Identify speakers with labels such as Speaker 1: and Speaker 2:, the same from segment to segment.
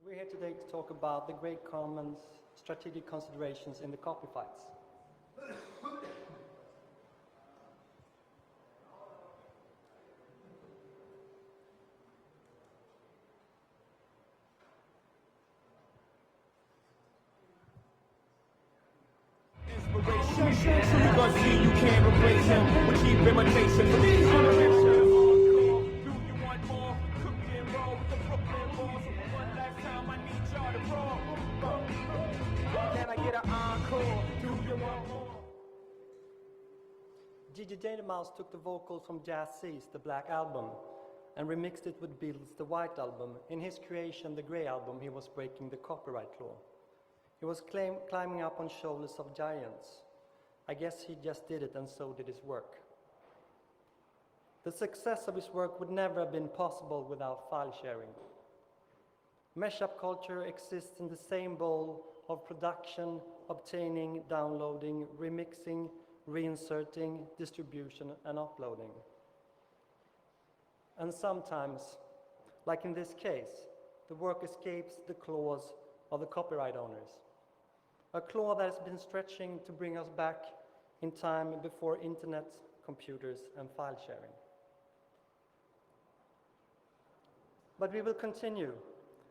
Speaker 1: We're here today to talk about the Great Commons strategic considerations in the copy fights.
Speaker 2: Inspiration, so you gonna see you can't replace him. We keep imitation from these generations. Do you want more? Cookie and roll with the Brooklyn balls. So for one last time, I need y'all to roll. Can I get an encore? Do you want more?
Speaker 1: Gigi Mouse took the vocals from Jazz C's The Black Album and remixed it with Beatles' The White Album. In his creation, The Grey Album, he was breaking the copyright law. He was climbing up on shoulders of giants. I guess he just did it, and so did his work. The success of his work would never have been possible without file sharing. Mashup culture exists in the same bowl of production, obtaining, downloading, remixing, reinserting, distribution, and uploading. And sometimes, like in this case, the work escapes the claws of the copyright owners. A claw that has been stretching to bring us back in time before internet, computers, and file sharing. But we will continue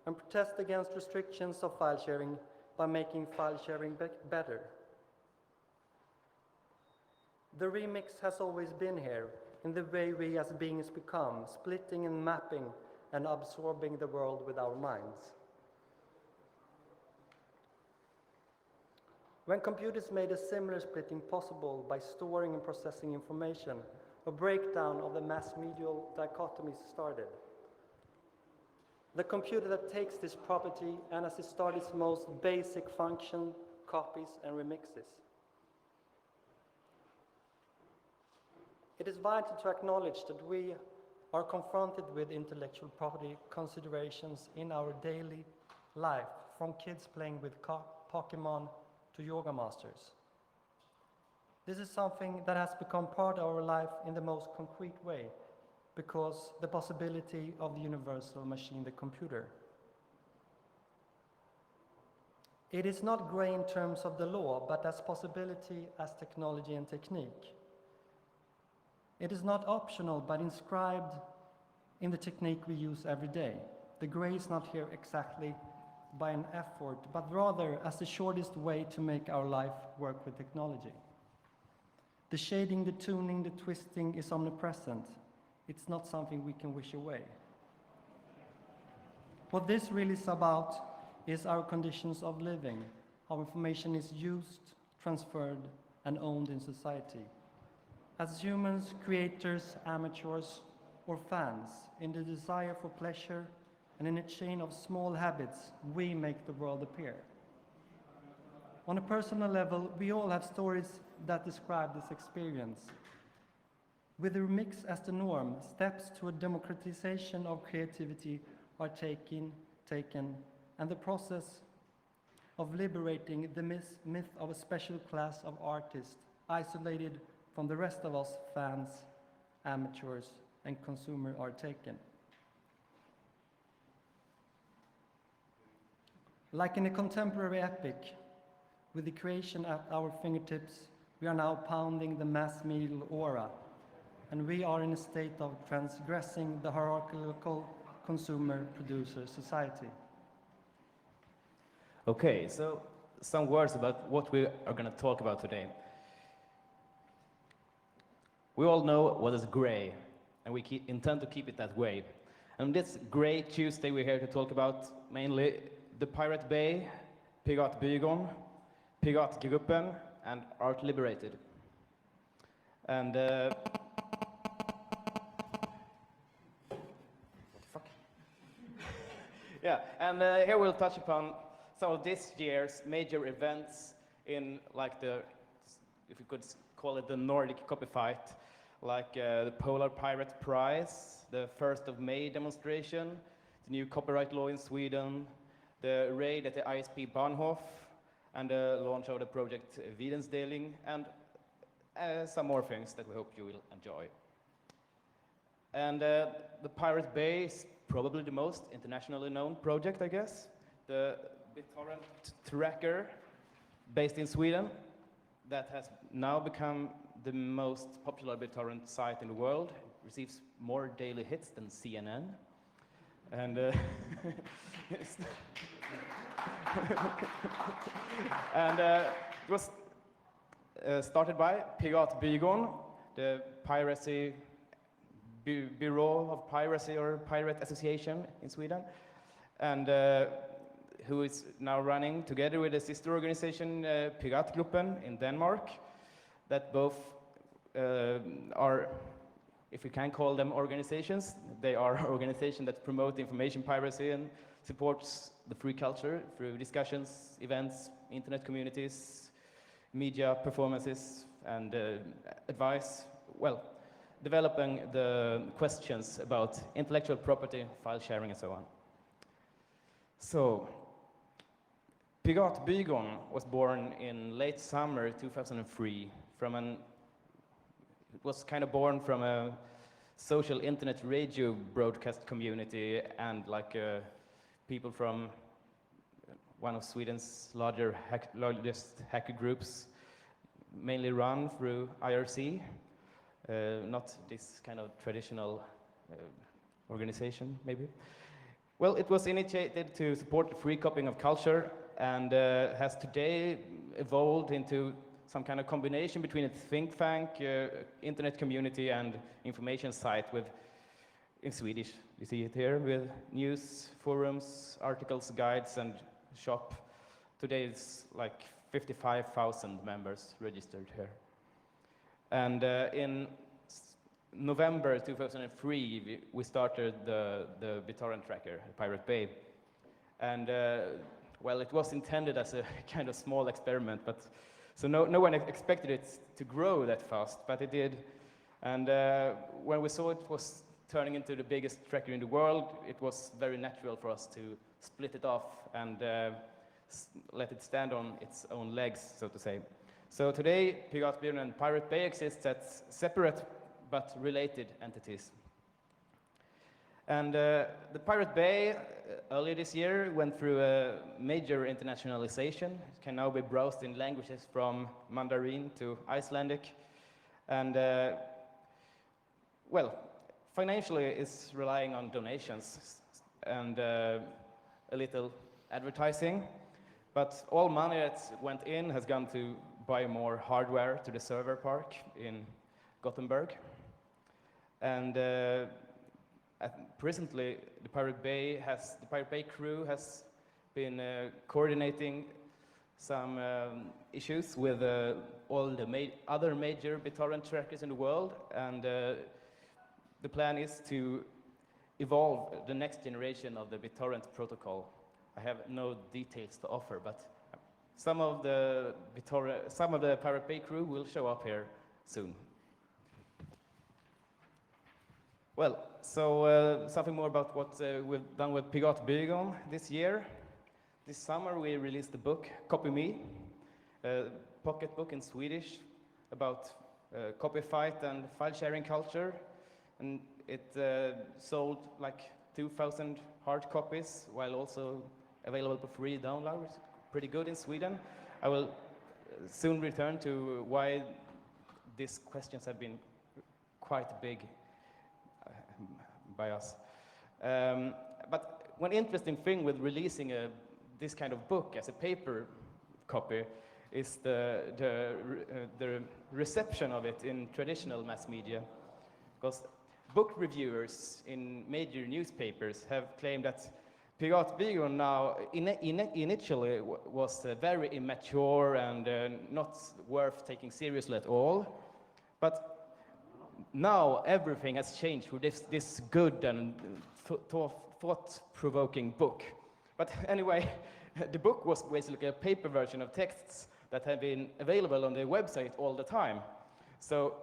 Speaker 1: and protest against restrictions of file sharing by making file sharing better. The remix has always been here in the way we as beings become, splitting and mapping and absorbing the world with our minds. When computers made a similar splitting possible by storing and processing information, a breakdown of the mass-medial dichotomies started. The computer that takes this property and as it starts its most basic function, copies and remixes. It is vital to acknowledge that we are confronted with intellectual property considerations in our daily life, from kids playing with Pokemon to yoga masters. This is something that has become part of our life in the most concrete way, because the possibility of the universal machine, the computer. It is not gray in terms of the law, but as possibility as technology and technique. It is not optional, but inscribed in the technique we use every day. The gray is not here exactly by an effort, but rather as the shortest way to make our life work with technology. The shading, the tuning, the twisting is omnipresent. It's not something we can wish away. What this really is about is our conditions of living, how information is used, transferred, and owned in society. As humans, creators, amateurs, or fans, in the desire for pleasure and in a chain of small habits, we make the world appear. On a personal level, we all have stories that describe this experience. With the remix as the norm, steps to a democratization of creativity are taken, and the process of liberating the myth of a special class of artists, isolated from the rest of us fans, amateurs, and consumers, are taken. Like in a contemporary epic, with the creation at our fingertips, we are now pounding the mass-medial aura, and we are in a state of transgressing the hierarchical consumer-producer society.
Speaker 3: Okay, so some words about what we are going to talk about today. We all know what is gray, and we intend to keep it that way. And this Grey Tuesday, we're here to talk about mainly the Pirate Bay, Piratbyrån, Piratgruppen, and Art Liberated. And what the fuck? Yeah, and here we'll touch upon some of this year's major events in, like, the, if you could call it, the Nordic copy fight, like the Polar Pirate Prize, the 1st of May demonstration, the new copyright law in Sweden, the raid at the ISP Bahnhof, and the launch of the project Vidensdeling, and some more things that we hope you will enjoy. And the Pirate Bay is probably the most internationally known project, I guess. the BitTorrent tracker based in Sweden that has now become the most popular BitTorrent site in the world. It receives more daily hits than CNN. And and it was started by Piratbyrån, the piracy bureau of piracy or pirate association in Sweden, and who is now running together with a sister organization, Piratgruppen in Denmark, that both are, if we can call them organizations, they are organizations that promote information piracy and supports the free culture through discussions, events, internet communities, media performances, and advice. Well, developing the questions about intellectual property, file sharing, and so on. So, Piratbyrån was born in late summer 2003 it was kind of born from a social internet radio broadcast community, and like people from one of Sweden's largest hacker groups, mainly run through IRC, not this kind of traditional organization, maybe. Well, it was initiated to support the free copying of culture, and has today evolved into some kind of combination between a think tank, internet community, and information site with, in Swedish, you see it here, with news, forums, articles, guides, and shop. Today it's like 55,000 members registered here. And in November 2003, we started the BitTorrent tracker, Pirate Bay. And well, it was intended as a kind of small experiment, but so no one expected it to grow that fast, but it did. And when we saw it was turning into the biggest tracker in the world, it was very natural for us to split it off and let it stand on its own legs, so to say. So today, Piratbyrån and Pirate Bay exist as separate but related entities. And the Pirate Bay, earlier this year, went through a major internationalization. It can now be browsed in languages from Mandarin to Icelandic. And, well, financially, it's relying on donations and a little advertising. But all money that went in has gone to buy more hardware to the server park in Gothenburg. And presently, the Pirate Bay crew has been coordinating some issues with all the other major BitTorrent trackers in the world, and the plan is to evolve the next generation of the BitTorrent protocol. I have no details to offer, but some of the Pirate Bay crew will show up here soon. Well, so something more about what we've done with Piratbyrån this year. This summer we released the book, Copy Me, a pocket book in Swedish about copy fight and file sharing culture. And it sold like 2,000 hard copies, while also available for free download. Pretty good in Sweden. I will soon return to why these questions have been quite big by us. But one interesting thing with releasing this kind of book as a paper copy is the reception of it in traditional mass media. Because book reviewers in major newspapers have claimed that Piratbyrån now initially was very immature and not worth taking seriously at all. But now everything has changed with this good and thought-provoking book. But anyway, the book was basically a paper version of texts that have been available on the website all the time. So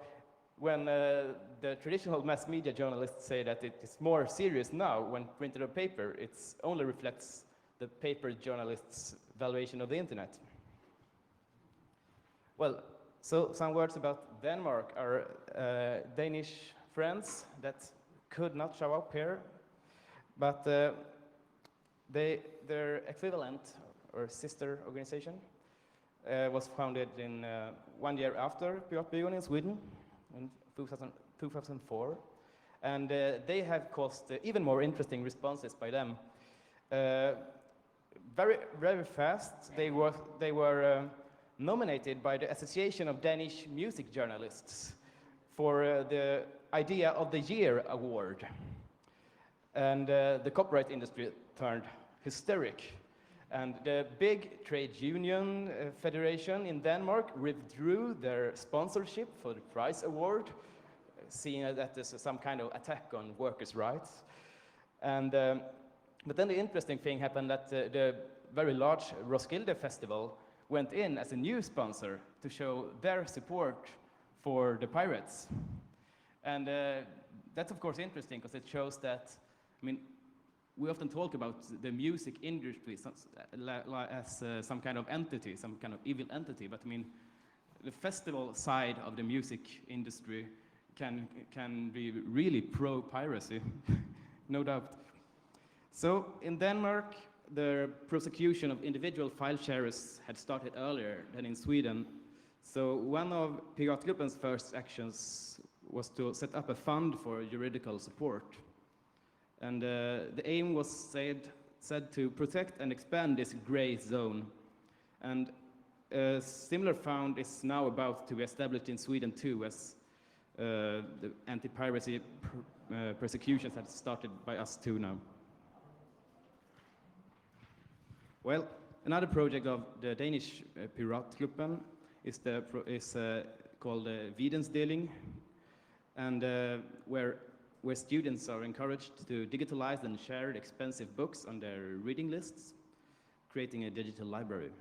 Speaker 3: when the traditional mass media journalists say that it is more serious now when printed on paper, it only reflects the paper journalists' valuation of the internet. Well, so some words about Denmark. Our Danish friends that could not show up here. But Their equivalent or sister organization was founded in 1 year after Piratbyrån in Sweden in 2004. And they have caused even more interesting responses by them. Very fast, they were nominated by the Association of Danish Music Journalists for the Idea of the Year award. And the copyright industry turned hysteric. And the big trade union federation in Denmark withdrew their sponsorship for the prize award, seeing that as some kind of attack on workers' rights. And, but then the interesting thing happened that the very large Roskilde Festival went in as a new sponsor to show their support for the pirates. And that's of course interesting because it shows that, I mean, we often talk about the music industry as some kind of entity, some kind of evil entity, but I mean, the festival side of the music industry can be really pro-piracy, no doubt. So in Denmark, the prosecution of individual file sharers had started earlier than in Sweden. So one of Piratklubben's first actions was to set up a fund for juridical support. And the aim was said to protect and expand this gray zone. And a similar fund is now about to be established in Sweden too, as the anti-piracy persecutions have started by us too now. Well, another project of the Danish Piratklubben is called Vidensdeling, and where students are encouraged to digitalize and share expensive books on their reading lists, creating a digital library.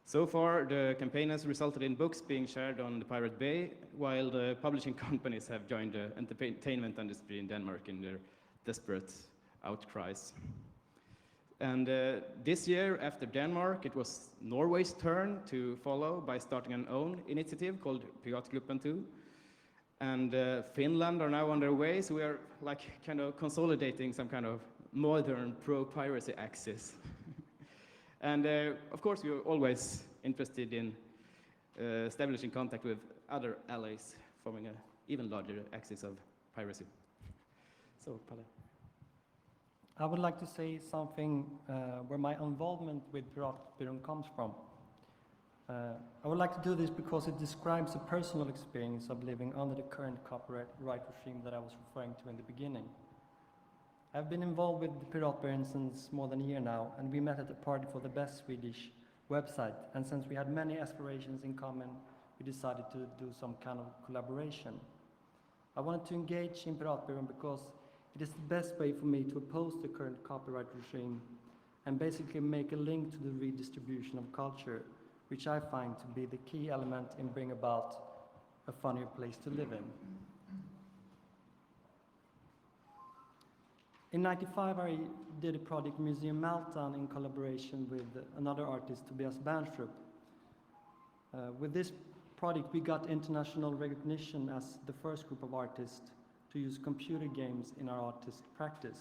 Speaker 3: So far, the campaign has resulted in books being shared on the Pirate Bay, while the publishing companies have joined the entertainment industry in Denmark in their desperate outcries. And this year, after Denmark, it was Norway's turn to follow by starting an own initiative called Piratklubben 2. And Finland are now on their way, so we are like kind of consolidating some kind of modern pro-piracy axis. And of course, we are always interested in establishing contact with other allies, forming an even larger axis of piracy. So, Palle.
Speaker 1: I would like to say something where my involvement with Piratbyrån comes from. I would like to do this because it describes a personal experience of living under the current copyright regime that I was referring to in the beginning. I've been involved with Piratbyrån since more than a year now, and we met at a party for the best Swedish website. And since we had many aspirations in common, we decided to do some kind of collaboration. I wanted to engage in Piratbyrån because it is the best way for me to oppose the current copyright regime and basically make a link to the redistribution of culture, which I find to be the key element in bringing about a funnier place to live in. In '95, I did a project, Museum Meltdown, in collaboration with another artist, Tobias Bernstrup. With this project, we got international recognition as the first group of artists to use computer games in our artist practice.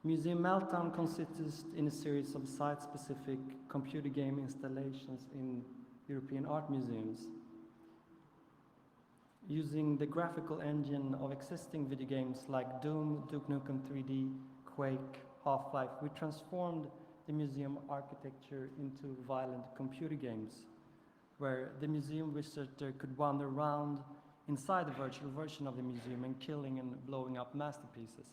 Speaker 1: Museum Meltdown consists in a series of site-specific computer game installations in European art museums. Using the graphical engine of existing video games like Doom, Duke Nukem 3D, Quake, Half-Life, we transformed the museum architecture into violent computer games, where the museum visitor could wander around inside the virtual version of the museum and killing and blowing up masterpieces.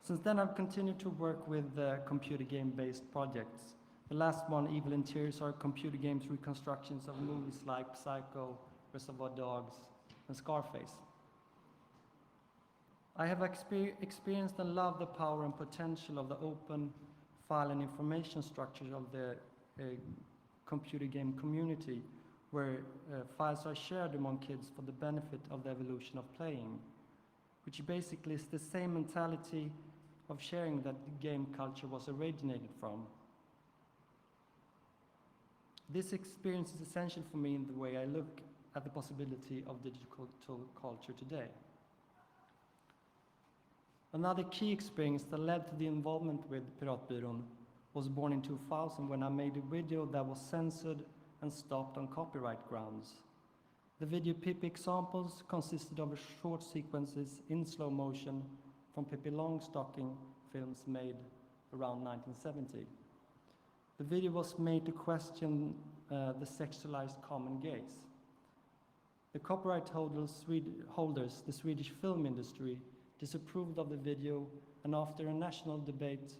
Speaker 1: Since then, I've continued to work with computer game-based projects. The last one, Evil Interiors, are computer games reconstructions of movies like Psycho, Reservoir Dogs, and Scarface. I have experienced and loved the power and potential of the open file and information structure of the computer game community, where files are shared among kids for the benefit of the evolution of playing, which basically is the same mentality of sharing that the game culture was originated from. This experience is essential for me in the way I look at the possibility of digital culture today. Another key experience that led to the involvement with Piratbyrån was born in 2000 when I made a video that was censored and stopped on copyright grounds. The video Pippi Examples consisted of short sequences in slow motion from Pippi Longstocking films made around 1970. The video was made to question the sexualized common gaze. The copyright holders, the Swedish film industry, disapproved of the video, and after a national debate,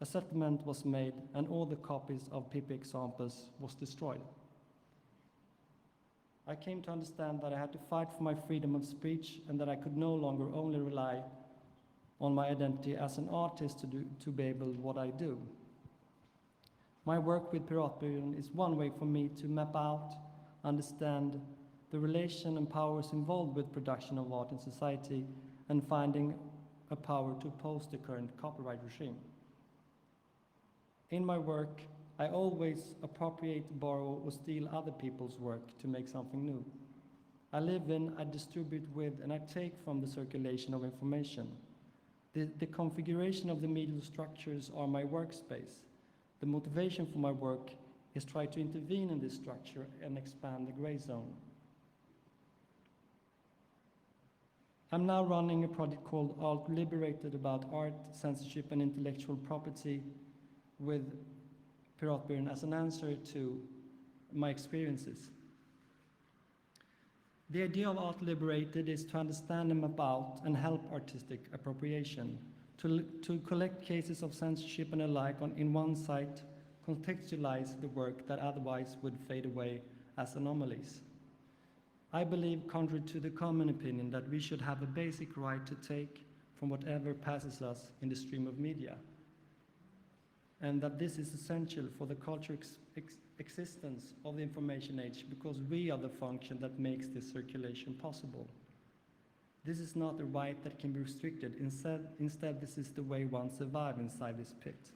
Speaker 1: a settlement was made and all the copies of Pippi Examples was destroyed. I came to understand that I had to fight for my freedom of speech and that I could no longer only rely on my identity as an artist to be able what I do. My work with Piratbyrån is one way for me to map out, understand the relation and powers involved with production of art in society and finding a power to oppose the current copyright regime. In my work, I always appropriate, borrow, or steal other people's work to make something new. I live in, I distribute with, and I take from the circulation of information. The configuration of the medial structures are my workspace. The motivation for my work is try to intervene in this structure and expand the gray zone. I'm now running a project called Alt Liberated about art, censorship, and intellectual property with Piratbyrån as an answer to my experiences. The idea of Art Liberated is to understand and map out and help artistic appropriation, to collect cases of censorship and alike in one site, contextualize the work that otherwise would fade away as anomalies. I believe, contrary to the common opinion, that we should have a basic right to take from whatever passes us in the stream of media, and that this is essential for the cultural existence of the information age because we are the function that makes this circulation possible. This is not a right that can be restricted. Instead, this is the way one survives inside this pit.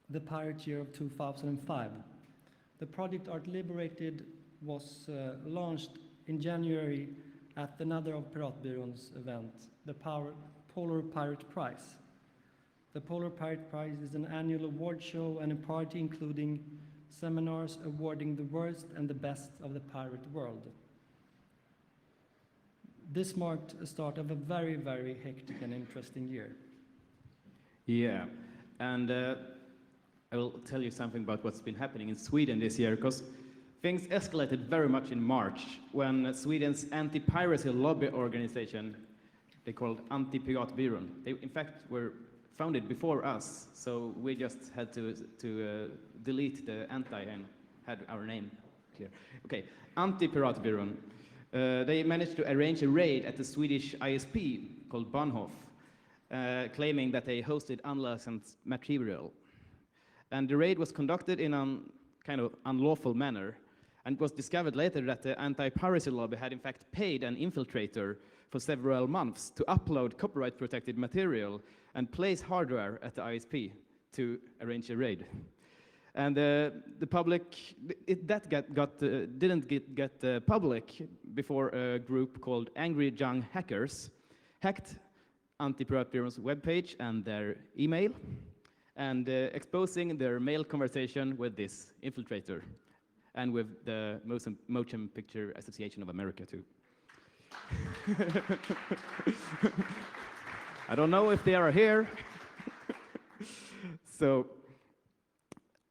Speaker 1: The pirate year of 2005. The project Art Liberated was launched in January at another of Piratbyrån's event, the Polar Pirate Prize. The Polar Pirate Prize is an annual award show and a party including seminars awarding the worst and the best of the pirate world. This marked the start of a very, very hectic and interesting year.
Speaker 3: Yeah, and I will tell you something about what's been happening in Sweden this year, because things escalated very much in March when Sweden's anti-piracy lobby organization, they called Anti-Piratbyrån, they in fact were founded before us, so we just had to delete the anti and had our name clear. Okay, Anti-Piratbyrån. They managed to arrange a raid at the Swedish ISP called Bahnhof, claiming that they hosted unlicensed material. And the raid was conducted in a kind of unlawful manner, and it was discovered later that the anti-piracy lobby had in fact paid an infiltrator for several months to upload copyright-protected material and place hardware at the ISP to arrange a raid. And the public, didn't get public before a group called Angry Young Hackers hacked Anti-Piratbyrån's webpage and their email, and exposing their mail conversation with this infiltrator, and with the Motion Picture Association of America too. I don't know if they are here. So,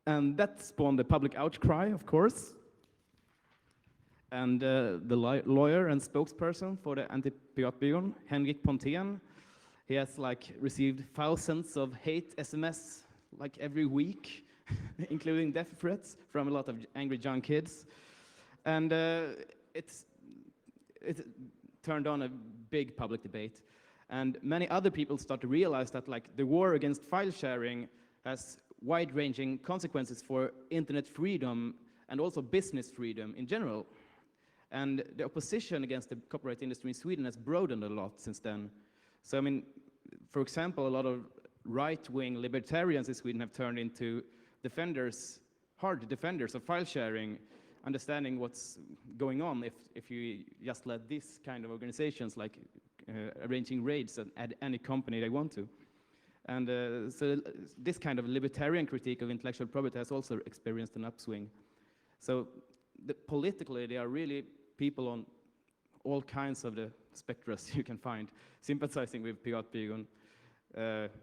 Speaker 3: and that spawned a public outcry, of course. And the lawyer and spokesperson for the Anti-Piratbyrån, Henrik Pontén, he has received thousands of hate SMS every week, including death threats from a lot of angry young kids. And it turned on a big public debate. And many other people start to realize that the war against file sharing has wide-ranging consequences for internet freedom and also business freedom in general. And the opposition against the copyright industry in Sweden has broadened a lot since then. So, I mean, for example, a lot of right-wing libertarians in Sweden have turned into hard defenders of file sharing, understanding what's going on if you just let these kind of organizations arranging raids at any company they want to. And so this kind of libertarian critique of intellectual property has also experienced an upswing. So politically, there are really people on all kinds of the spectrum you can find sympathizing with privatbyrån,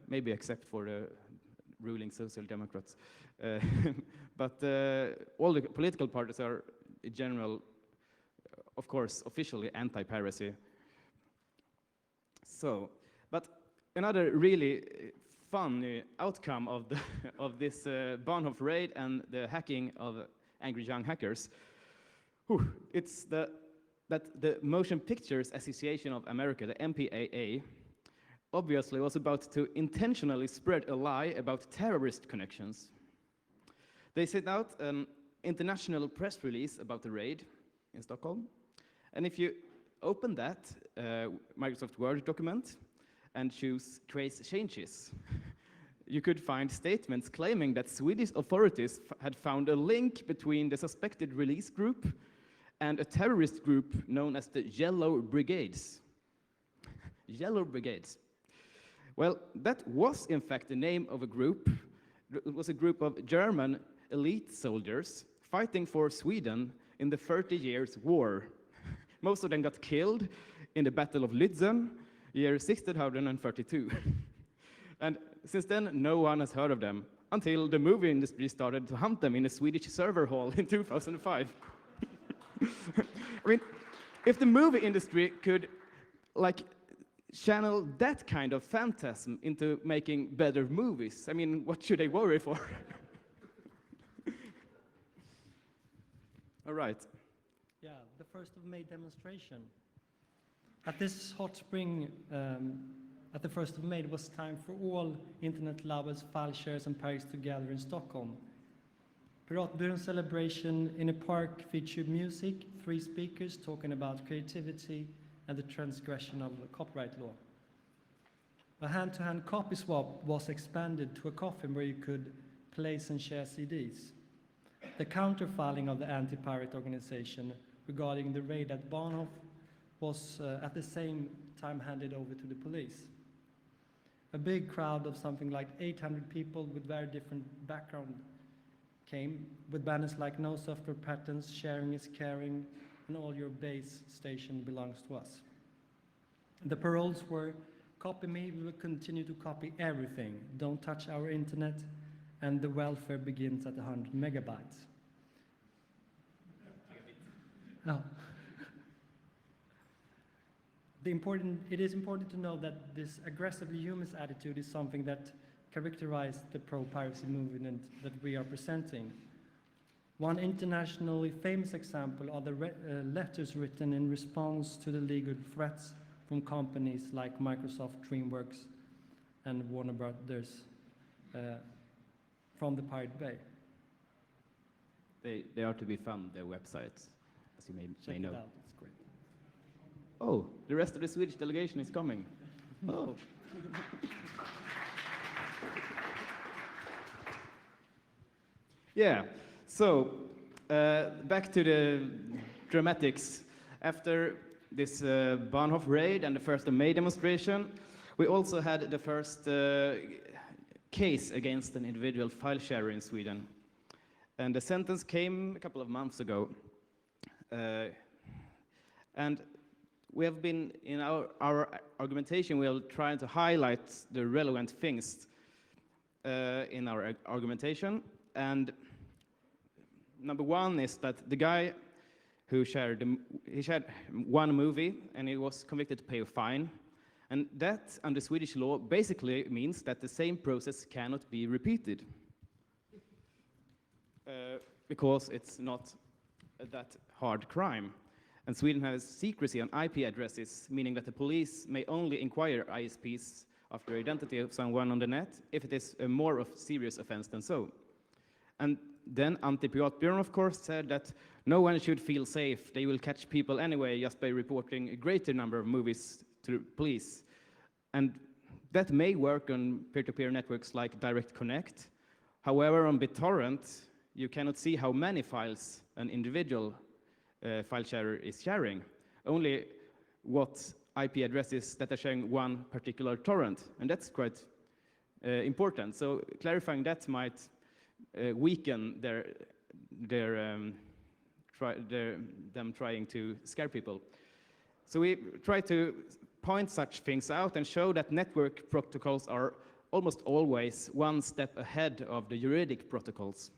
Speaker 3: maybe except for the ruling social democrats. But all the political parties are in general, of course, officially anti-piracy. So, but another really fun outcome of this Bahnhof raid and the hacking of angry young hackers, it's that the Motion Pictures Association of America, the MPAA, obviously was about to intentionally spread a lie about terrorist connections. They sent out an international press release about the raid in Stockholm. And if you open that Microsoft Word document and choose Trace Changes, you could find statements claiming that Swedish authorities had found a link between the suspected release group and a terrorist group known as the Yellow Brigades. Yellow Brigades. Well, that was in fact the name of a group. It was a group of German elite soldiers fighting for Sweden in the 30 Years' War. Most of them got killed in the Battle of Lützen, year 1632. And since then, no one has heard of them, until the movie industry started to hunt them in a Swedish server hall in 2005. I mean, if the movie industry could, like, channel that kind of phantasm into making better movies, I mean, what should they worry for? All right.
Speaker 1: Yeah, the 1st of May demonstration. At this hot spring, at the 1st of May, it was time for all internet lovers, file shares and Paris to gather in Stockholm. Piratbyrån's celebration in a park featured music, 3 speakers talking about creativity and the transgression of the copyright law. A hand-to-hand copy swap was expanded to a coffin where you could place and share CDs. The counterfiling of the anti-pirate organization regarding the raid at Bahnhof was at the same time handed over to the police. A big crowd of something like 800 people with very different background came with banners like "No software patents, sharing is caring, and all your base station belongs to us." The paroles were, "Copy me, we will continue to copy everything. Don't touch our internet, and the welfare begins at 100 megabytes." Oh. It is important to know that this aggressively humanist attitude is something that characterized the pro-piracy movement that we are presenting. One internationally famous example are the letters written in response to the legal threats from companies like Microsoft, DreamWorks, and Warner Brothers from the Pirate Bay.
Speaker 3: They are to be found, their websites, as you may know.
Speaker 1: Check it out, it's great.
Speaker 3: Oh, the rest of the Swedish delegation is coming. Oh. Yeah, so back to the dramatics. After this Bahnhof raid and the 1st of May demonstration, we also had the first case against an individual file sharer in Sweden. And the sentence came a couple of months ago. And we have been, in our argumentation, we are trying to highlight the relevant things in our argumentation. And number one is that the guy who shared one movie and he was convicted to pay a fine. And that, under Swedish law, basically means that the same process cannot be repeated. Because it's not that hard crime. And Sweden has secrecy on IP addresses, meaning that the police may only inquire ISPs after identity of someone on the net if it is a more of serious offense than so. And then Anti-Piratbyrån, of course, said that no one should feel safe. They will catch people anyway just by reporting a greater number of movies to the police. And that may work on peer-to-peer networks like Direct Connect. However, on BitTorrent, you cannot see how many files an individual file sharer is sharing. Only what IP addresses that are sharing one particular torrent, and that's quite important. So clarifying that might weaken them trying to scare people. So we try to point such things out and show that network protocols are almost always one step ahead of the juridic protocols.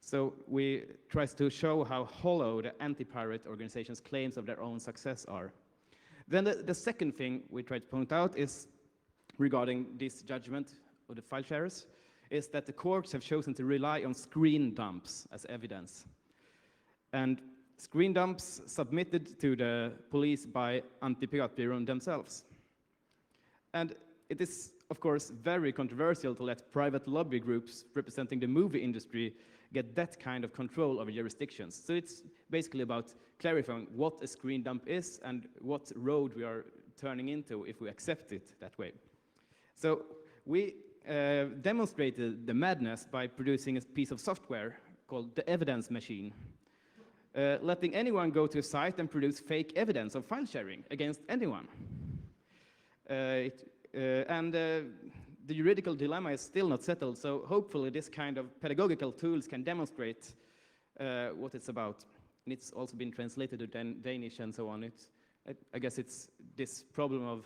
Speaker 3: So we try to show how hollow the anti-pirate organizations' claims of their own success are. Then the second thing we try to point out is regarding this judgment of the file sharers, is that the courts have chosen to rely on screen dumps as evidence. And screen dumps submitted to the police by Anti-Piratbyrån themselves. And it is, of course, very controversial to let private lobby groups representing the movie industry get that kind of control over jurisdictions. So it's basically about clarifying what a screen dump is and what road we are turning into if we accept it that way. So we demonstrated the madness by producing a piece of software called the evidence machine, letting anyone go to a site and produce fake evidence of file sharing against anyone. The juridical dilemma is still not settled, so hopefully this kind of pedagogical tools can demonstrate what it's about. And it's also been translated to Danish and so on. I guess it's this problem of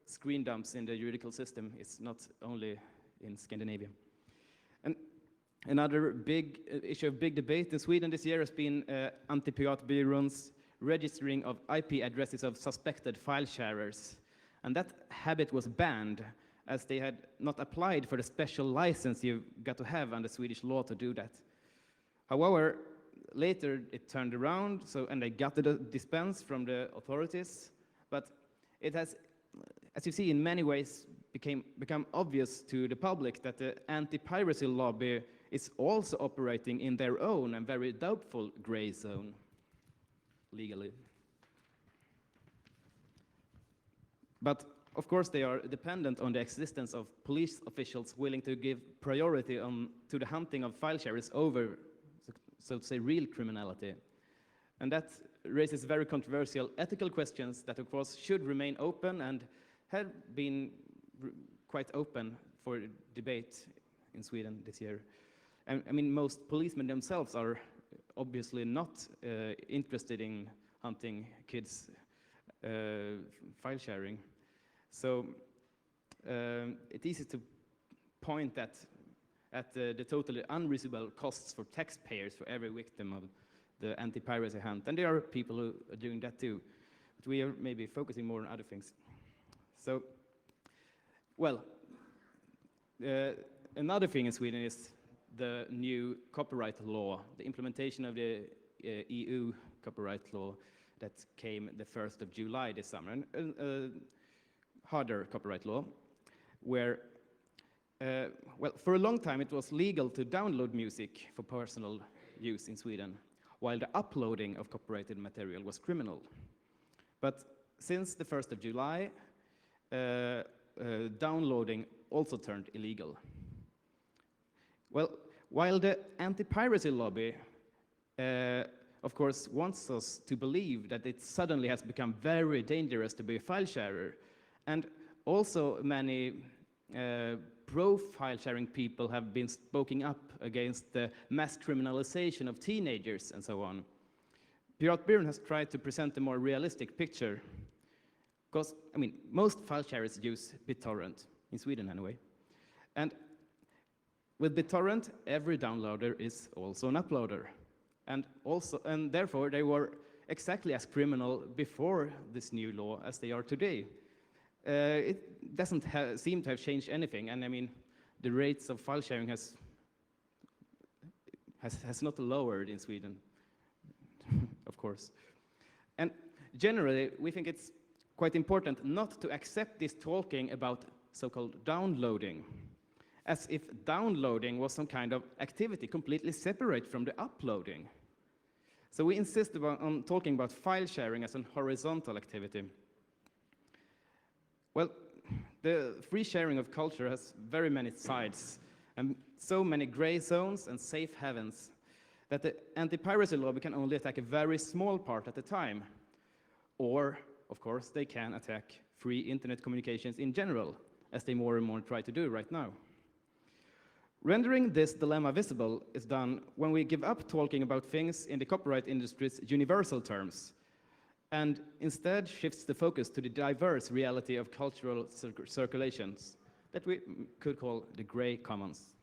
Speaker 3: screen dumps in the juridical system is not only in Scandinavia. And another big issue of big debate in Sweden this year has been Anti-Piratbyrån's registering of IP addresses of suspected file sharers. And that habit was banned as they had not applied for the special license you've got to have under Swedish law to do that. However, later it turned around, and they got the dispense from the authorities, but it has, as you see, in many ways become obvious to the public that the anti-piracy lobby is also operating in their own and very doubtful gray zone legally. But of course, they are dependent on the existence of police officials willing to give priority to the hunting of file sharers over, so to say, real criminality. And that raises very controversial ethical questions that, of course, should remain open and have been quite open for debate in Sweden this year. And, I mean, most policemen themselves are obviously not interested in hunting kids' file sharing. So it's easy to point at the totally unreasonable costs for taxpayers for every victim of the anti-piracy hunt. And there are people who are doing that too. But we are maybe focusing more on other things. So, well, another thing in Sweden is the new copyright law, the implementation of the EU copyright law that came the 1st of July this summer. Harder copyright law, where, well, for a long time it was legal to download music for personal use in Sweden, while the uploading of copyrighted material was criminal. But since the 1st of July, downloading also turned illegal. Well, while the anti-piracy lobby, of course, wants us to believe that it suddenly has become very dangerous to be a file sharer, and also many pro-file sharing people have been speaking up against the mass criminalization of teenagers and so on. Piratbyrån has tried to present a more realistic picture. Because, I mean, most file sharers use BitTorrent, in Sweden anyway. And with BitTorrent, every downloader is also an uploader. And therefore, they were exactly as criminal before this new law as they are today. It doesn't seem to have changed anything, and I mean, the rates of file sharing has not lowered in Sweden, of course. And generally, we think it's quite important not to accept this talking about so-called downloading, as if downloading was some kind of activity completely separate from the uploading. So we insist on talking about file sharing as a horizontal activity. Well, the free sharing of culture has very many sides and so many gray zones and safe havens that the anti-piracy lobby can only attack a very small part at a time, or of course, they can attack free internet communications in general, as they more and more try to do right now. Rendering this dilemma visible is done when we give up talking about things in the copyright industry's universal terms, and instead shifts the focus to the diverse reality of cultural circulations that we could call the gray commons.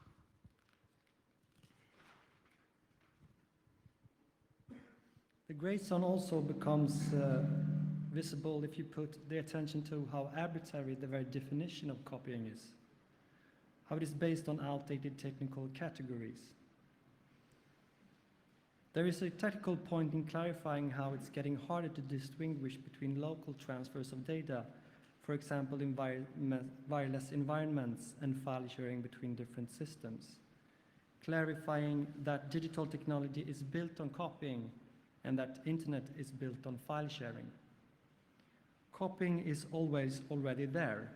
Speaker 1: The gray zone also becomes visible if you put the attention to how arbitrary the very definition of copying is, how it is based on outdated technical categories. There is a tactical point in clarifying how it's getting harder to distinguish between local transfers of data, for example, in wireless environments, and file sharing between different systems. Clarifying that digital technology is built on copying and that internet is built on file sharing. Copying is always already there.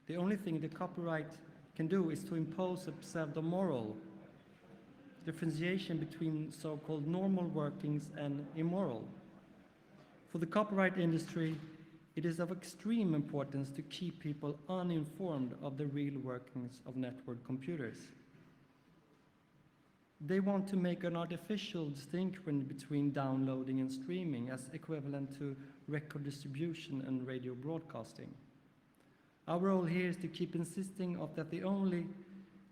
Speaker 1: The only thing the copyright can do is to impose a pseudo-moral differentiation between so-called normal workings and immoral. For the copyright industry, it is of extreme importance to keep people uninformed of the real workings of network computers. They want to make an artificial distinction between downloading and streaming as equivalent to record distribution and radio broadcasting. Our role here is to keep insisting that the only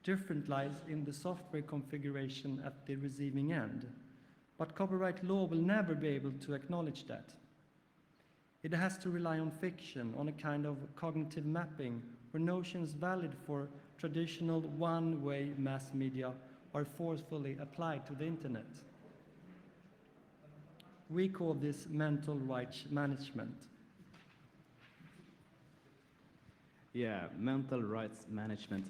Speaker 1: difference lies in the software configuration at the receiving end. But copyright law will never be able to acknowledge that. It has to rely on fiction, on a kind of cognitive mapping, where notions valid for traditional one-way mass media are forcefully applied to the internet. We call this mental rights management.
Speaker 3: Yeah, mental rights management.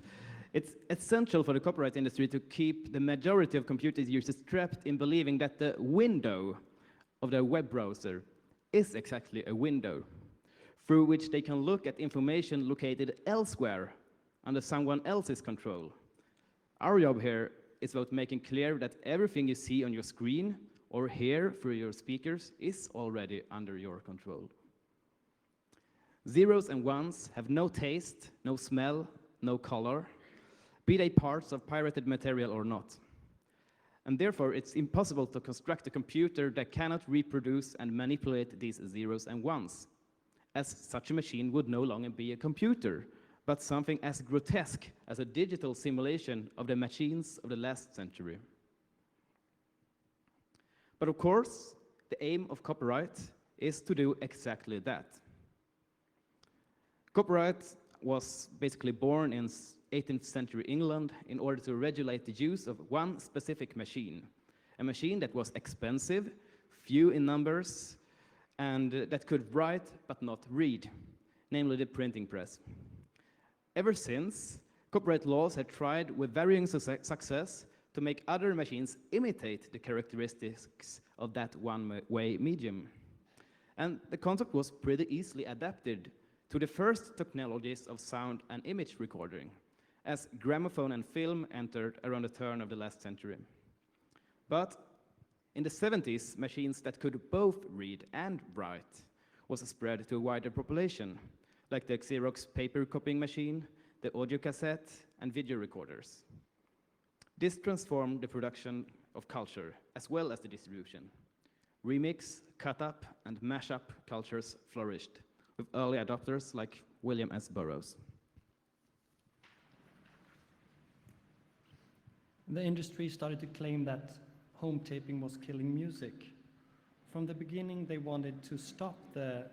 Speaker 3: It's essential for the copyright industry to keep the majority of computer users trapped in believing that the window of their web browser is exactly a window through which they can look at information located elsewhere under someone else's control. Our job here is about making clear that everything you see on your screen or hear through your speakers is already under your control. Zeros and ones have no taste, no smell, no color, be they parts of pirated material or not. And therefore, it's impossible to construct a computer that cannot reproduce and manipulate these zeros and ones, as such a machine would no longer be a computer, but something as grotesque as a digital simulation of the machines of the last century. But of course, the aim of copyright is to do exactly that. Copyright was basically born in 18th century England in order to regulate the use of one specific machine, a machine that was expensive, few in numbers, and that could write but not read, namely the printing press. Ever since, copyright laws have tried with varying success to make other machines imitate the characteristics of that one-way medium. And the concept was pretty easily adapted to the first technologies of sound and image recording, as gramophone and film entered around the turn of the last century. But in the 70s, machines that could both read and write was spread to a wider population, like the Xerox paper copying machine, the audio cassette, and video recorders. This transformed the production of culture, as well as the distribution. Remix, cut-up, and mash-up cultures flourished, with early adopters like William S. Burroughs.
Speaker 1: The industry started to claim that home taping was killing music. From the beginning, they wanted to stop the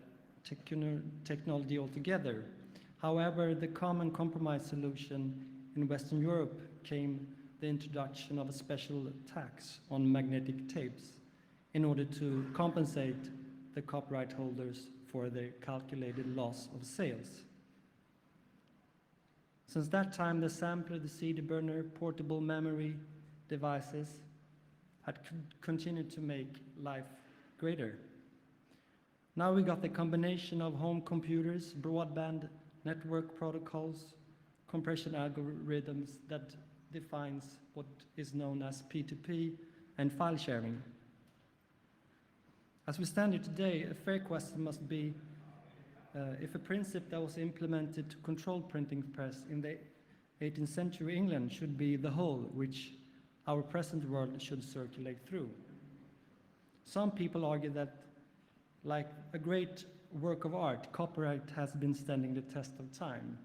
Speaker 1: technology altogether. However, the common compromise solution in Western Europe came the introduction of a special tax on magnetic tapes in order to compensate the copyright holders for their calculated loss of sales. Since that time, the sampler, the CD burner, portable memory devices had continued to make life greater. Now we got the combination of home computers, broadband network protocols, compression algorithms that defines what is known as P2P and file sharing. As we stand here today, a fair question must be, if a principle that was implemented to control printing press in the 18th century England should be the whole which our present world should circulate through. Some people argue that, like a great work of art, copyright has been standing the test of time.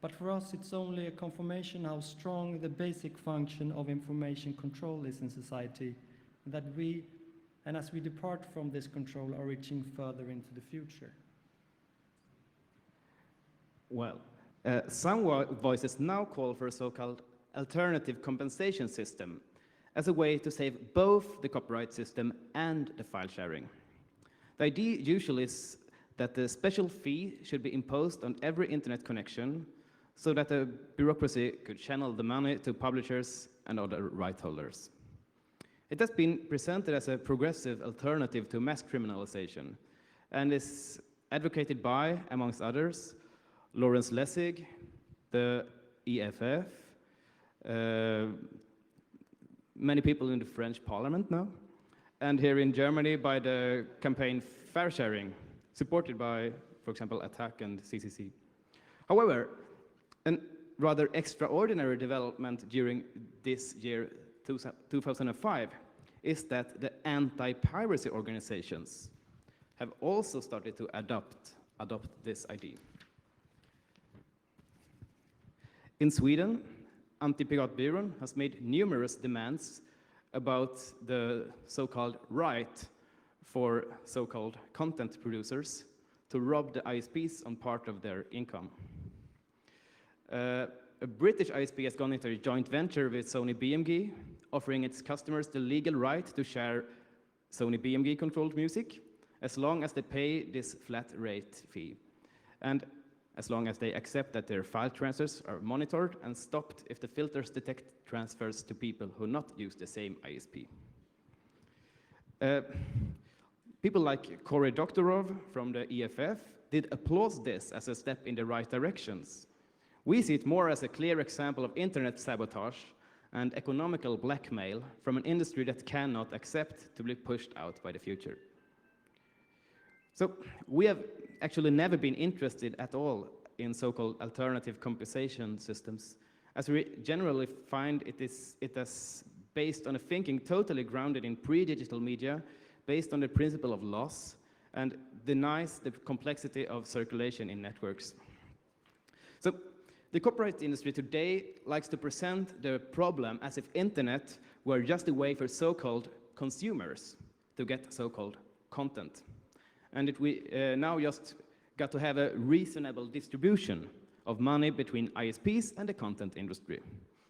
Speaker 1: But for us, it's only a confirmation how strong the basic function of information control is in society, and as we depart from this control, are reaching further into the future.
Speaker 3: Well, some voices now call for a so-called alternative compensation system as a way to save both the copyright system and the file sharing. The idea usually is that the special fee should be imposed on every internet connection so that the bureaucracy could channel the money to publishers and other right holders. It has been presented as a progressive alternative to mass criminalization and is advocated by, amongst others, Lawrence Lessig, the EFF, many people in the French parliament now, and here in Germany by the campaign Fair Sharing, supported by, for example, Attack and CCC. However, a rather extraordinary development during this year, 2005, is that the anti-piracy organizations have also started to adopt this idea. In Sweden, Anti-Piratbyrån has made numerous demands about the so-called right for so-called content producers to rob the ISPs on part of their income. A British ISP has gone into a joint venture with Sony BMG, offering its customers the legal right to share Sony BMG controlled music as long as they pay this flat rate fee, and as long as they accept that their file transfers are monitored and stopped if the filters detect transfers to people who not use the same ISP. People like Cory Doctorow from the EFF did applaud this as a step in the right directions. We see it more as a clear example of internet sabotage and economical blackmail from an industry that cannot accept to be pushed out by the future. So we have actually never been interested at all in so-called alternative compensation systems, as we generally find it is based on a thinking totally grounded in pre-digital media, based on the principle of loss, and denies the complexity of circulation in networks. So the copyright industry today likes to present the problem as if internet were just a way for so-called consumers to get so-called content. And if we now just got to have a reasonable distribution of money between ISPs and the content industry.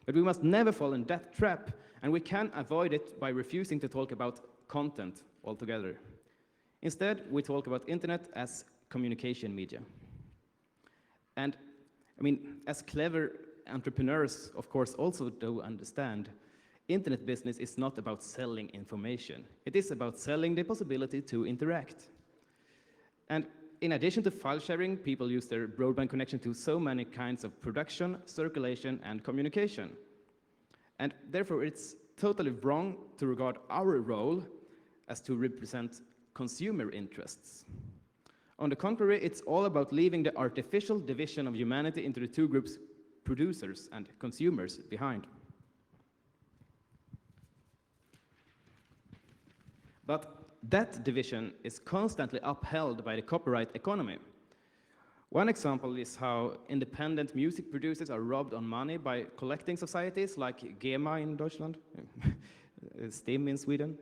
Speaker 3: But we must never fall in that trap, and we can avoid it by refusing to talk about content altogether. Instead, we talk about internet as communication media. And I mean, as clever entrepreneurs, of course, also do understand, internet business is not about selling information. It is about selling the possibility to interact. And in addition to file sharing, people use their broadband connection to so many kinds of production, circulation, and communication. And therefore, it's totally wrong to regard our role as to represent consumer interests. On the contrary, it's all about leaving the artificial division of humanity into the two groups, producers and consumers, behind. But that division is constantly upheld by the copyright economy. One example is how independent music producers are robbed on money by collecting societies like GEMA in Deutschland, STIM in Sweden.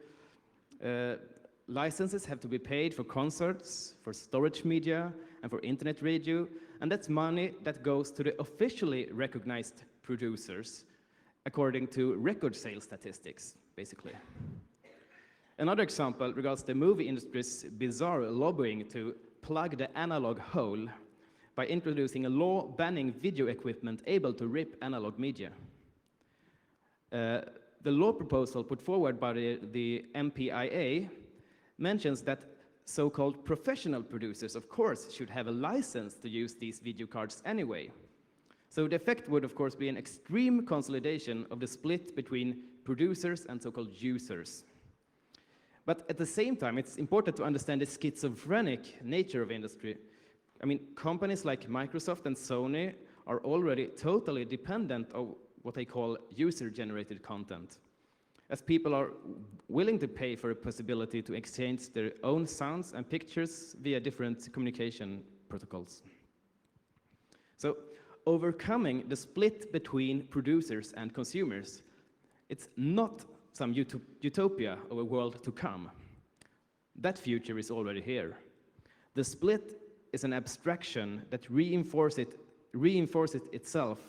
Speaker 3: Licenses have to be paid for concerts, for storage media, and for internet radio, and that's money that goes to the officially recognized producers, according to record sales statistics, basically. Another example regards the movie industry's bizarre lobbying to plug the analog hole by introducing a law banning video equipment able to rip analog media. The law proposal put forward by the MPIA mentions that so-called professional producers, of course, should have a license to use these video cards anyway. So the effect would, of course, be an extreme consolidation of the split between producers and so-called users. But at the same time, it's important to understand the schizophrenic nature of industry. I mean, companies like Microsoft and Sony are already totally dependent on what they call user-generated content, as people are willing to pay for a possibility to exchange their own sounds and pictures via different communication protocols. So, overcoming the split between producers and consumers, it's not some utopia of a world to come. That future is already here. The split is an abstraction that reinforces itself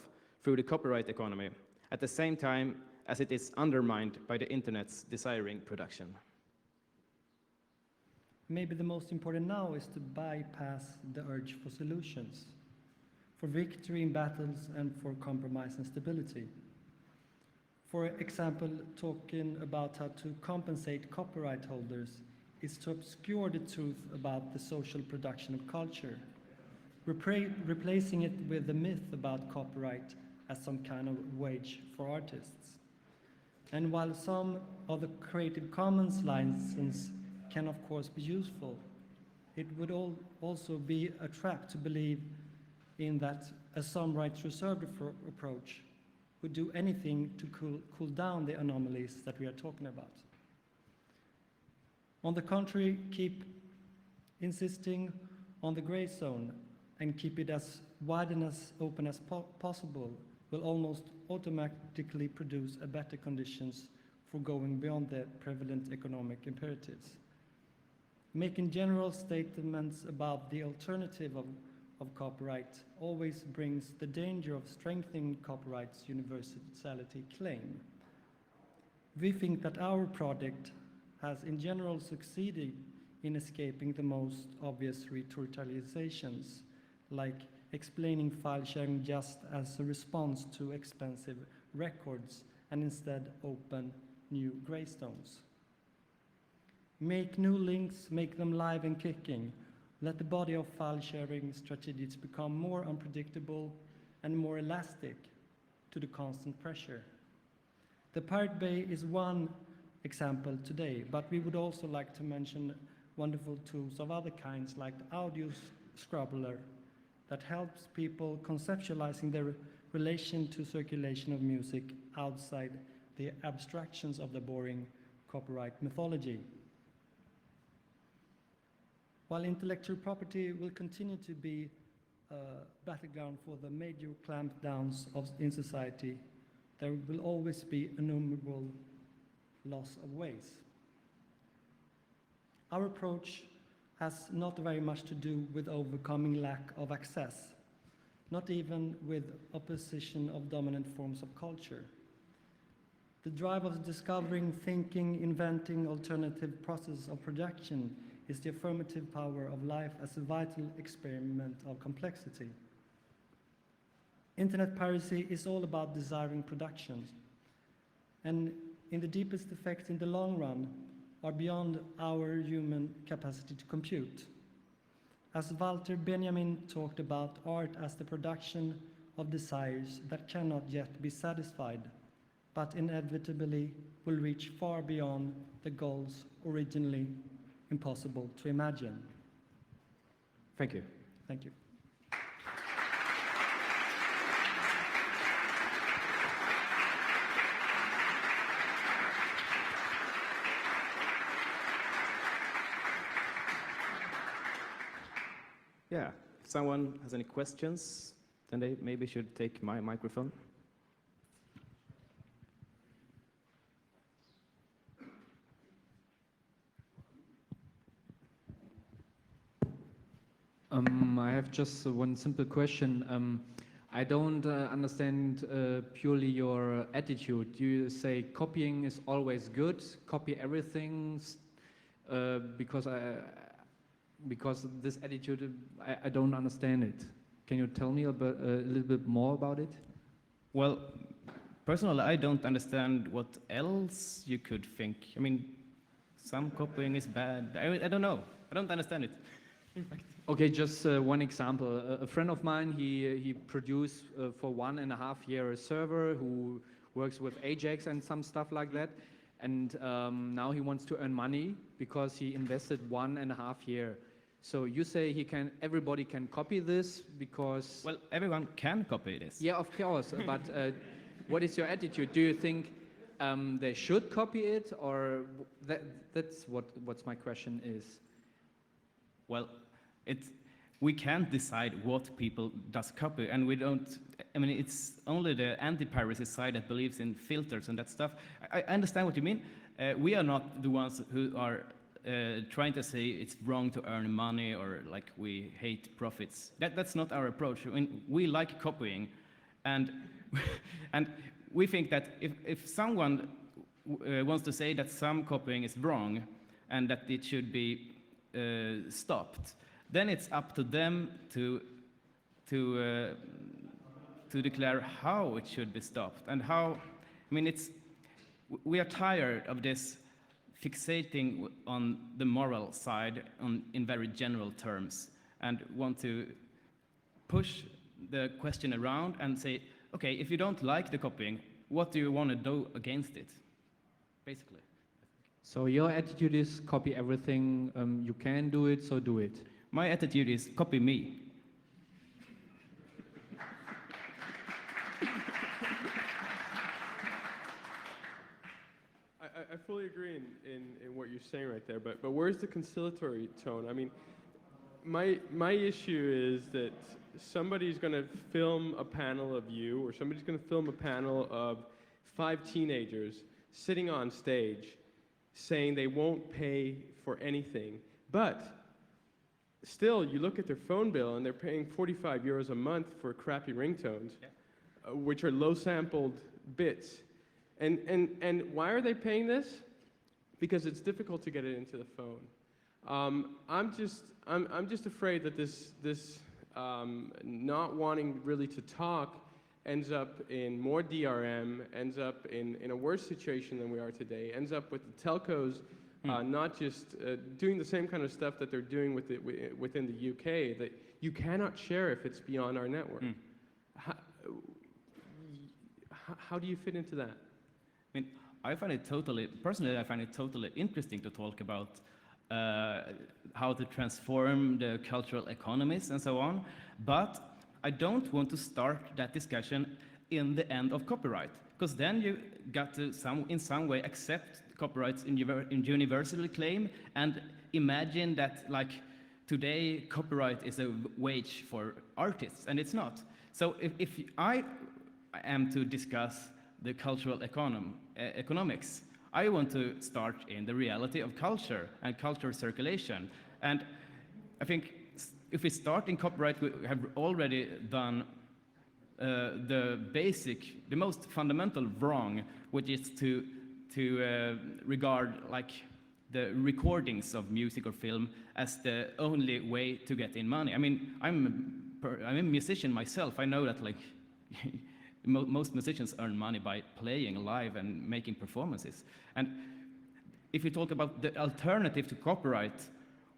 Speaker 3: through the copyright economy, at the same time as it is undermined by the internet's desiring production.
Speaker 1: Maybe the most important now is to bypass the urge for solutions, for victory in battles and for compromise and stability. For example, talking about how to compensate copyright holders is to obscure the truth about the social production of culture, replacing it with the myth about copyright as some kind of wage for artists. And while some of the Creative Commons license can of course be useful, it would also be a trap to believe in that a some rights reserved approach would do anything to cool down the anomalies that we are talking about. On the contrary, keep insisting on the gray zone and keep it as wide and as open as possible will almost automatically produce a better conditions for going beyond the prevalent economic imperatives. Making general statements about the alternative of copyright always brings the danger of strengthening copyright's universality claim. We think that our project has in general succeeded in escaping the most obvious ritualizations, like explaining file sharing just as a response to expensive records and instead open new greystones. Make new links, make them live and kicking. Let the body of file sharing strategies become more unpredictable and more elastic to the constant pressure. The Pirate Bay is one example today, but we would also like to mention wonderful tools of other kinds like the Audio Scrubbler that helps people conceptualizing their relation to circulation of music outside the abstractions of the boring copyright mythology. While intellectual property will continue to be a battleground for the major clampdowns in society, there will always be innumerable loss of ways. Our approach has not very much to do with overcoming lack of access, not even with opposition of dominant forms of culture. The drive of discovering, thinking, inventing alternative processes of production is the affirmative power of life as a vital experiment of complexity. Internet piracy is all about desiring production, and in the deepest effects in the long run are beyond our human capacity to compute. As Walter Benjamin talked about art as the production of desires that cannot yet be satisfied, but inevitably will reach far beyond the goals originally impossible to imagine.
Speaker 3: Thank you.
Speaker 1: Thank you.
Speaker 3: Yeah, if someone has any questions, then they maybe should take my microphone.
Speaker 4: I have just one simple question. I don't understand purely your attitude. You say copying is always good, copy everything, because this attitude, I don't understand it. Can you tell me a little bit more about it?
Speaker 3: Well, personally, I don't understand what else you could think. I mean, some copying is bad. I don't know. I don't understand it. In fact.
Speaker 4: Okay, just one example. A friend of mine, he produced for 1.5 years a server who works with Ajax and some stuff like that. And now he wants to earn money because he invested 1.5 years. So you say everybody can copy this because...
Speaker 3: Well, everyone can copy this.
Speaker 4: Yeah, of course, but what is your attitude? Do you think they should copy it, or that's what's my question is?
Speaker 3: Well, we can't decide what people does copy, and we don't. I mean, it's only the anti-piracy side that believes in filters and that stuff. I understand what you mean. We are not the ones who are trying to say it's wrong to earn money or like we hate profits. That's not our approach. I mean, we like copying, and and we think that if someone wants to say that some copying is wrong and that it should be stopped, then it's up to them to declare how it should be stopped and how. I mean, we are tired of this fixating on the moral side in very general terms and want to push the question around and say, okay, if you don't like the copying, what do you want to do against it, basically?
Speaker 4: So your attitude is copy everything, you can do it, so do it.
Speaker 3: My attitude is copy me.
Speaker 5: I fully agree in what you're saying right there, but where's the conciliatory tone? I mean, my issue is that somebody's going to film a panel of you, or somebody's going to film a panel of 5 teenagers sitting on stage saying they won't pay for anything, but still you look at their phone bill and they're paying 45 euros a month for crappy ringtones, which are low sampled bits. And why are they paying this? Because it's difficult to get it into the phone. I'm just afraid that this not wanting really to talk ends up in more DRM, ends up in a worse situation than we are today, ends up with the telcos not just doing the same kind of stuff that they're doing within the UK, that you cannot share if it's beyond our network. How do you fit into that?
Speaker 3: I mean, personally, I find it totally interesting to talk about how to transform the cultural economies and so on, but I don't want to start that discussion in the end of copyright, because then you got to in some way accept copyrights in universal claim and imagine that, like, today copyright is a wage for artists, and it's not. So if I am to discuss the cultural economics, I want to start in the reality of culture and culture circulation. And I think if we start in copyright, we have already done the most fundamental wrong, which is to regard like the recordings of music or film as the only way to get in money. I mean, I'm a musician myself. I know that, like, most musicians earn money by playing live and making performances. And if we talk about the alternative to copyright,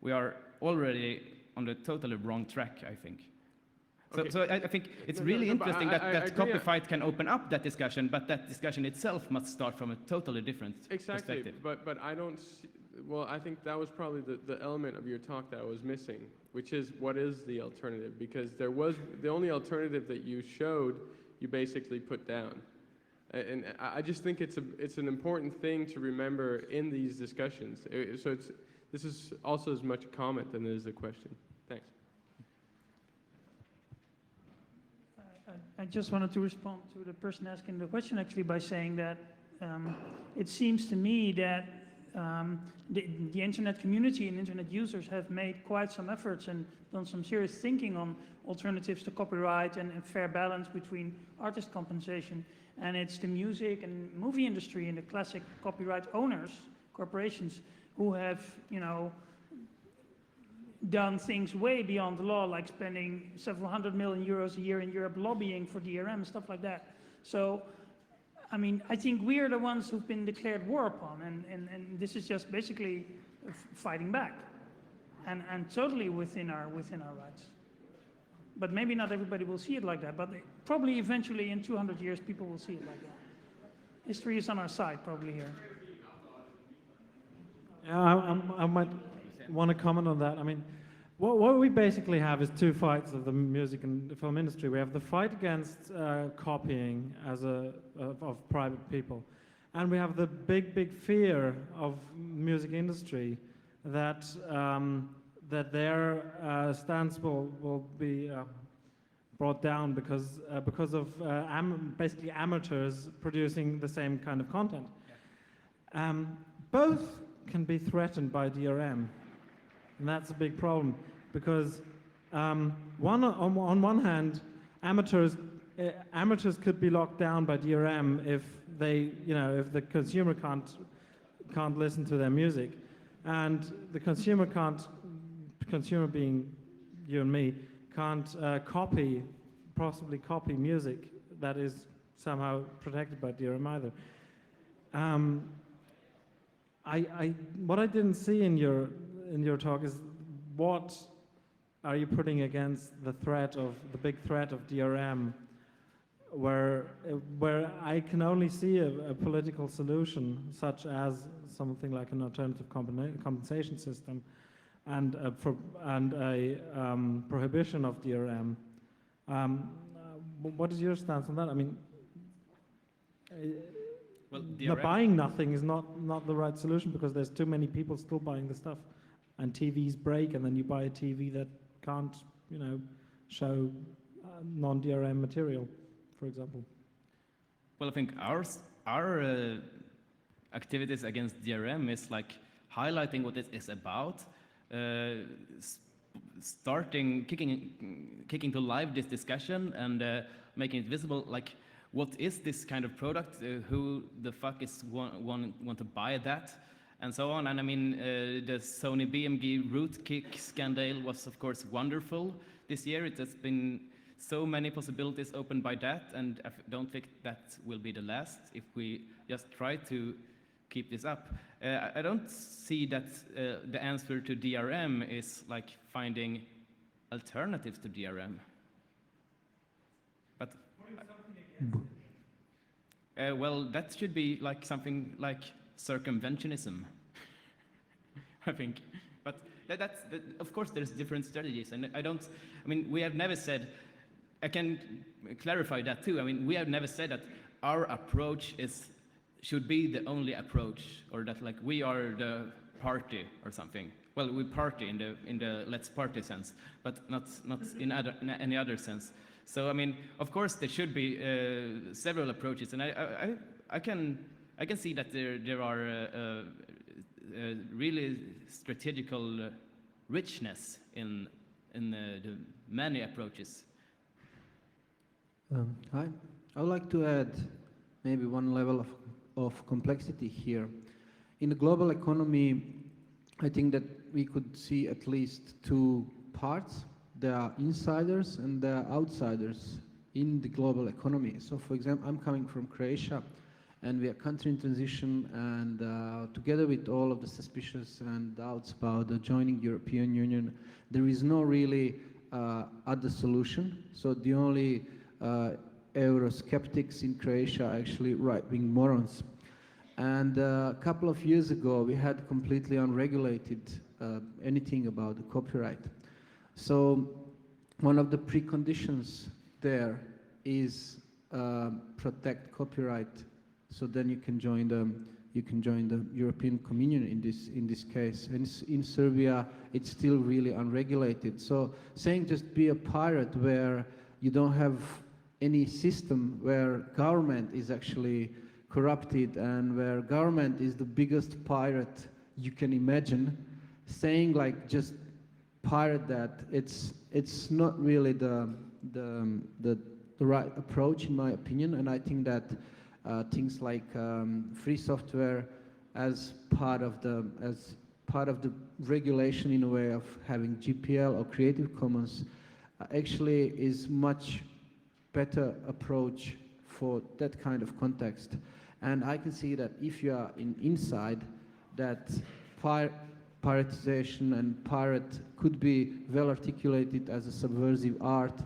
Speaker 3: we are already on the totally wrong track, I think. Okay. So I think it's really interesting that copyright can open up that discussion, but that discussion itself must start from a totally different perspective.
Speaker 5: But I don't see, well, I think that was probably the element of your talk that I was missing, which is what is the alternative? Because there was, the only alternative that you showed, you basically put down. And I just think it's an important thing to remember in these discussions. So this is also as much a comment than it is a question. Thanks.
Speaker 6: I just wanted to respond to the person asking the question actually by saying that it seems to me that the internet community and internet users have made quite some efforts and done some serious thinking on alternatives to copyright and a fair balance between artist compensation. And it's the music and movie industry and the classic copyright owners, corporations, who have, you know, done things way beyond the law, like spending several hundred million euros a year in Europe lobbying for DRM, stuff like that. So, I mean, I think we are the ones who've been declared war upon, and this is just basically fighting back, and totally within our rights. But maybe not everybody will see it like that, but probably eventually in 200 years people will see it like that. History is on our side probably here.
Speaker 1: Yeah, I might want to comment on that. I mean,
Speaker 7: What we basically have is two fights of the music and film industry. We have the fight against copying of private people, and we have the big fear of music industry that their stance will be brought down because of basically amateurs producing the same kind of content. Both can be threatened by DRM. And that's a big problem because on one hand, amateurs could be locked down by DRM if if the consumer can't listen to their music, and the consumer being you and me, can't possibly copy music that is somehow protected by DRM either. What I didn't see in your talk is what are you putting against the big threat of DRM, where I can only see a political solution, such as something like an alternative compensation system, and a prohibition of DRM. What is your stance on that? I mean,
Speaker 3: well, DRM,
Speaker 7: buying nothing is not the right solution because there's too many people still buying the stuff, and TVs break, and then you buy a TV that can't, show non-DRM material, for example.
Speaker 3: well, I think our activities against DRM is like highlighting what it is about, kicking to live this discussion and making it visible, like what is this kind of product, who the fuck is want to buy that, and so on. And I mean, the Sony BMG Rootkit scandal was of course wonderful this year. It has been so many possibilities opened by that, and I don't think that will be the last if we just try to keep this up. I don't see that the answer to DRM is like finding alternatives to DRM. But well, that should be like something like circumventionism, I think. But of course, there's different strategies, and I mean, we have never said. I can clarify that too. I mean, we have never said that our approach should be the only approach, or that like we are the party or something. Well, we party in the let's party sense, but not in any other sense. So I mean, of course, there should be several approaches, and I can see that there are really strategical richness in the many approaches.
Speaker 8: Hi. I would like to add maybe one level of complexity here. In the global economy, I think that we could see at least two parts. There are insiders and there are outsiders in the global economy. So for example, I'm coming from Croatia, and we are a country in transition, and together with all of the suspicions and doubts about joining European Union, there is no really other solution. So the only Eurosceptics in Croatia are actually right-wing morons. And a couple of years ago, we had completely unregulated anything about the copyright. So one of the preconditions there is protect copyright. So then you can join the European Communion in this case. And in Serbia, it's still really unregulated. So saying just be a pirate where you don't have any system, where government is actually corrupted and where government is the biggest pirate you can imagine, saying like just pirate that, it's not really the right approach in my opinion. And I think that things like free software as part of the regulation in a way of having GPL or Creative Commons actually is much better approach for that kind of context. And I can see that if you are inside, that piratization and pirate could be well articulated as a subversive art,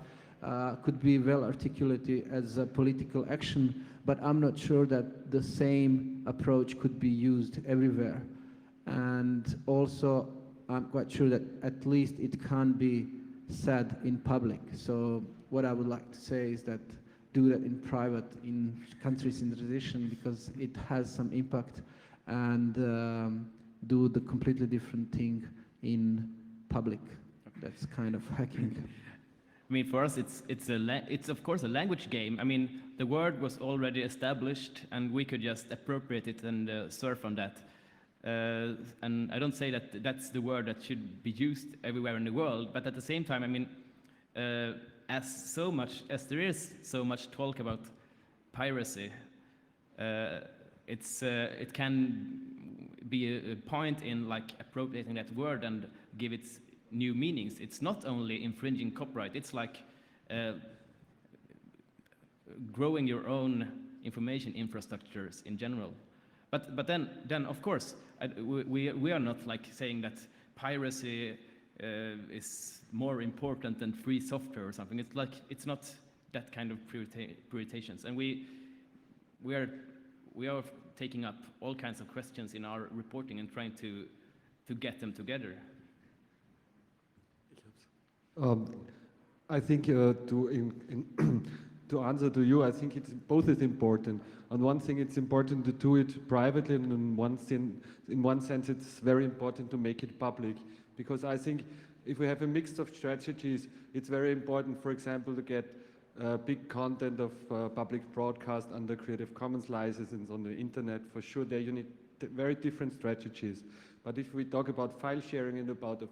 Speaker 8: could be well articulated as a political action, but I'm not sure that the same approach could be used everywhere. And also, I'm quite sure that at least it can't be said in public. So what I would like to say is that do that in private in countries in transition, because it has some impact, and do the completely different thing in public. That's kind of hacking.
Speaker 3: I mean, for us, it's of course a language game. I mean, the word was already established, and we could just appropriate it and surf on that. And I don't say that that's the word that should be used everywhere in the world, but at the same time, I mean, as there is so much talk about piracy, it can be a point in like appropriating that word and give it new meanings. It's not only infringing copyright, it's like growing your own information infrastructures in general. But then of course, we are not like saying that piracy is more important than free software or something. It's like, it's not that kind of prioritizations. And we are taking up all kinds of questions in our reporting and trying to get them together.
Speaker 9: I think to answer to you, I think both is important. On one thing, it's important to do it privately, and in one sense, it's very important to make it public. Because I think if we have a mix of strategies, it's very important, for example, to get big content of public broadcast under Creative Commons licenses on the internet. For sure, there you need very different strategies. But if we talk about file sharing and about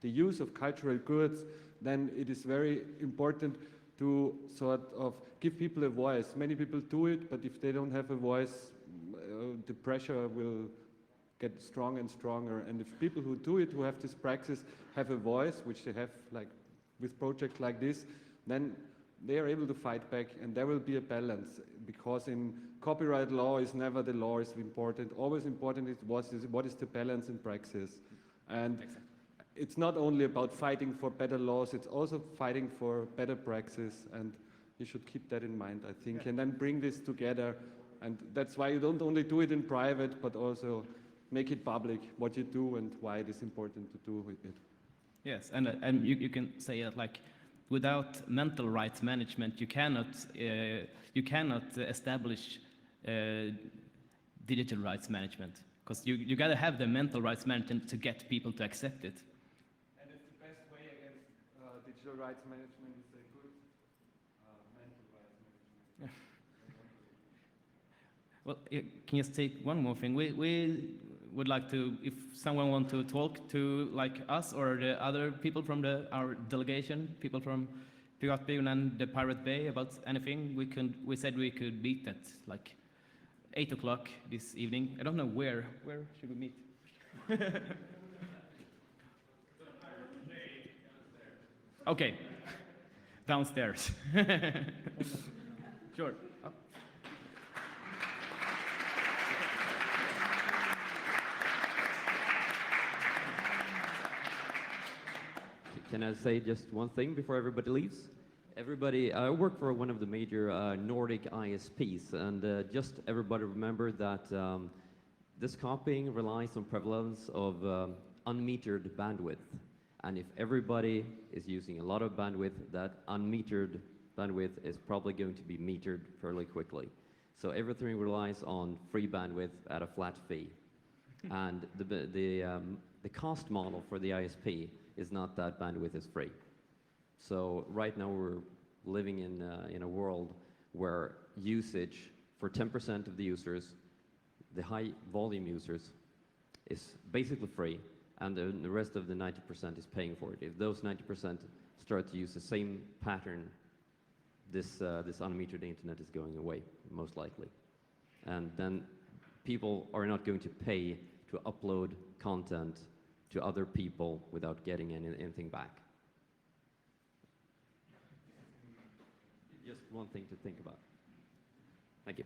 Speaker 9: the use of cultural goods, then it is very important to sort of give people a voice. Many people do it, but if they don't have a voice, the pressure will get stronger and stronger. And if people who do it, who have this praxis, have a voice, which they have like with projects like this, then they are able to fight back, and there will be a balance. Because in copyright law is never the law is important. Always important is what is the balance in praxis. And it's not only about fighting for better laws, it's also fighting for better praxis, and you should keep that in mind, I think, and then bring this together. And that's why you don't only do it in private, but also make it public, what you do and why it is important to do with it.
Speaker 3: Yes, and you can say that like, without mental rights management, you cannot establish digital rights management, because you got to have the mental rights management to get people to accept it.
Speaker 9: And it's the best way against digital rights management is a good mental rights management.
Speaker 3: Well, can you just take one more thing? We would like to, if someone wants to talk to like us or the other people from our delegation, people from Piratbyn and the Pirate Bay about anything, we said we could meet at like 8 o'clock this evening. I don't know where should we meet? Okay, downstairs. Sure.
Speaker 10: Can I say just one thing before everybody leaves? I work for one of the major Nordic ISPs, and just everybody remember that this copying relies on prevalence of unmetered bandwidth. And if everybody is using a lot of bandwidth, that unmetered bandwidth is probably going to be metered fairly quickly. So everything relies on free bandwidth at a flat fee. And the cost model for the ISP is not that bandwidth is free. So right now we're living in a world where usage for 10% of the users, the high volume users, is basically free, and the rest of the 90% is paying for it. If those 90% start to use the same pattern, this unmetered internet is going away, most likely. And then people are not going to pay to upload content to other people without getting anything back. Just one thing to think about. Thank you.